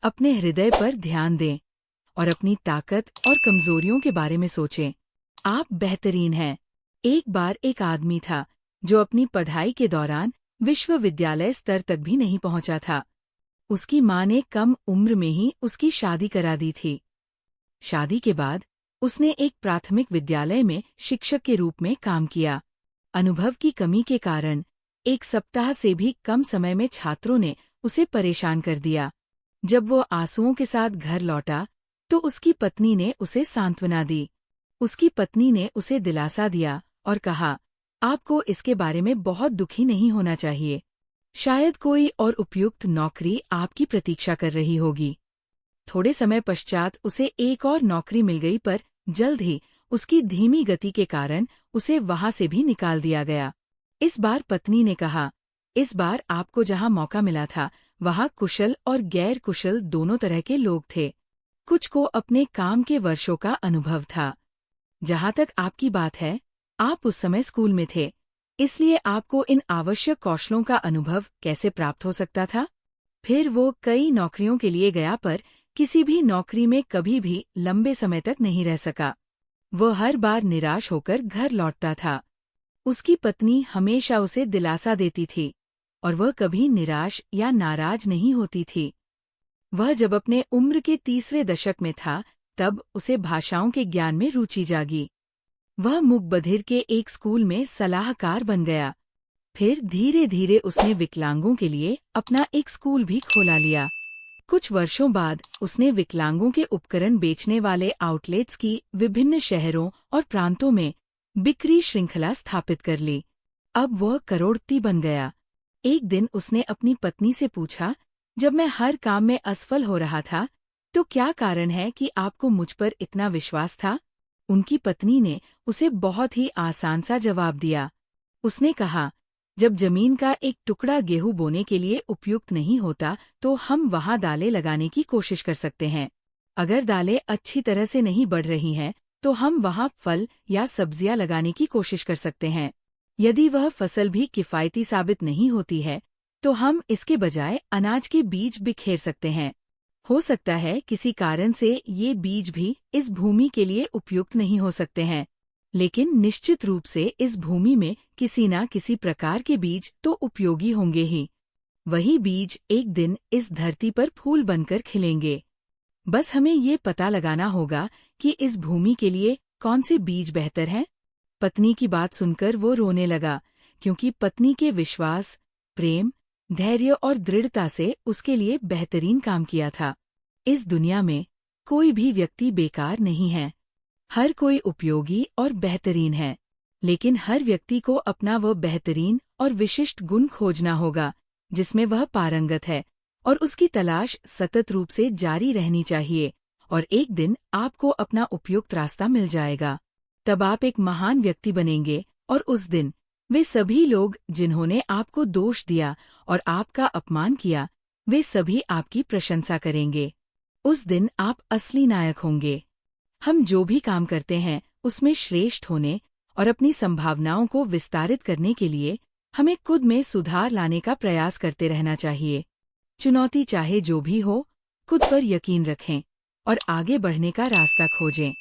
अपने हृदय पर ध्यान दें और अपनी ताकत और कमजोरियों के बारे में सोचें। आप बेहतरीन हैं। एक बार एक आदमी था जो अपनी पढ़ाई के दौरान विश्वविद्यालय स्तर तक भी नहीं पहुंचा था। उसकी मां ने कम उम्र में ही उसकी शादी करा दी थी। शादी के बाद उसने एक प्राथमिक विद्यालय में शिक्षक के रूप में काम किया। अनुभव की कमी के कारण एक सप्ताह से भी कम समय में छात्रों ने उसे परेशान कर दिया। जब वो आंसुओं के साथ घर लौटा तो उसकी पत्नी ने उसे सांत्वना दी। उसकी पत्नी ने उसे दिलासा दिया और कहा, आपको इसके बारे में बहुत दुखी नहीं होना चाहिए। शायद कोई और उपयुक्त नौकरी आपकी प्रतीक्षा कर रही होगी। थोड़े समय पश्चात उसे एक और नौकरी मिल गई, पर जल्द ही उसकी धीमी गति के कारण उसे वहां से भी निकाल दिया गया। इस बार पत्नी ने कहा, इस बार आपको जहां मौका मिला था वहां कुशल और गैर कुशल दोनों तरह के लोग थे। कुछ को अपने काम के वर्षों का अनुभव था। जहां तक आपकी बात है, आप उस समय स्कूल में थे, इसलिए आपको इन आवश्यक कौशलों का अनुभव कैसे प्राप्त हो सकता था? फिर वो कई नौकरियों के लिए गया, पर किसी भी नौकरी में कभी भी लंबे समय तक नहीं रह सका। वो हर बार निराश होकर घर लौटता था। उसकी पत्नी हमेशा उसे दिलासा देती थी और वह कभी निराश या नाराज नहीं होती थी। वह जब अपने उम्र के तीसरे दशक में था, तब उसे भाषाओं के ज्ञान में रुचि जागी। वह मुकबधिर के एक स्कूल में सलाहकार बन गया। फिर धीरे धीरे उसने विकलांगों के लिए अपना एक स्कूल भी खोला लिया। कुछ वर्षों बाद उसने विकलांगों के उपकरण बेचने वाले आउटलेट्स की विभिन्न शहरों और प्रांतों में बिक्री श्रृंखला स्थापित कर ली। अब वह करोड़पति बन गया। एक दिन उसने अपनी पत्नी से पूछा, जब मैं हर काम में असफल हो रहा था, तो क्या कारण है कि आपको मुझ पर इतना विश्वास था? उनकी पत्नी ने उसे बहुत ही आसान सा जवाब दिया। उसने कहा, जब जमीन का एक टुकड़ा गेहूं बोने के लिए उपयुक्त नहीं होता, तो हम वहां दालें लगाने की कोशिश कर सकते हैं। अगर दालें अच्छी तरह से नहीं बढ़ रही हैं, तो हम वहां फल या सब्जियां लगाने की कोशिश कर सकते हैं। यदि वह फसल भी किफायती साबित नहीं होती है, तो हम इसके बजाय अनाज के बीज बिखेर सकते हैं। हो सकता है किसी कारण से ये बीज भी इस भूमि के लिए उपयुक्त नहीं हो सकते हैं, लेकिन निश्चित रूप से इस भूमि में किसी न किसी प्रकार के बीज तो उपयोगी होंगे ही। वही बीज एक दिन इस धरती पर फूल बनकर खिलेंगे। बस हमें ये पता लगाना होगा कि इस भूमि के लिए कौन से बीज बेहतर हैं। पत्नी की बात सुनकर वो रोने लगा, क्योंकि पत्नी के विश्वास, प्रेम, धैर्य और दृढ़ता से उसके लिए बेहतरीन काम किया था। इस दुनिया में कोई भी व्यक्ति बेकार नहीं है। हर कोई उपयोगी और बेहतरीन है, लेकिन हर व्यक्ति को अपना वह बेहतरीन और विशिष्ट गुण खोजना होगा जिसमें वह पारंगत है, और उसकी तलाश सतत रूप से जारी रहनी चाहिए, और एक दिन आपको अपना उपयुक्त रास्ता मिल जाएगा। तब आप एक महान व्यक्ति बनेंगे, और उस दिन वे सभी लोग जिन्होंने आपको दोष दिया और आपका अपमान किया, वे सभी आपकी प्रशंसा करेंगे। उस दिन आप असली नायक होंगे। हम जो भी काम करते हैं उसमें श्रेष्ठ होने और अपनी संभावनाओं को विस्तारित करने के लिए हमें खुद में सुधार लाने का प्रयास करते रहना चाहिए। चुनौती चाहे जो भी हो, खुद पर यकीन रखें और आगे बढ़ने का रास्ता खोजें।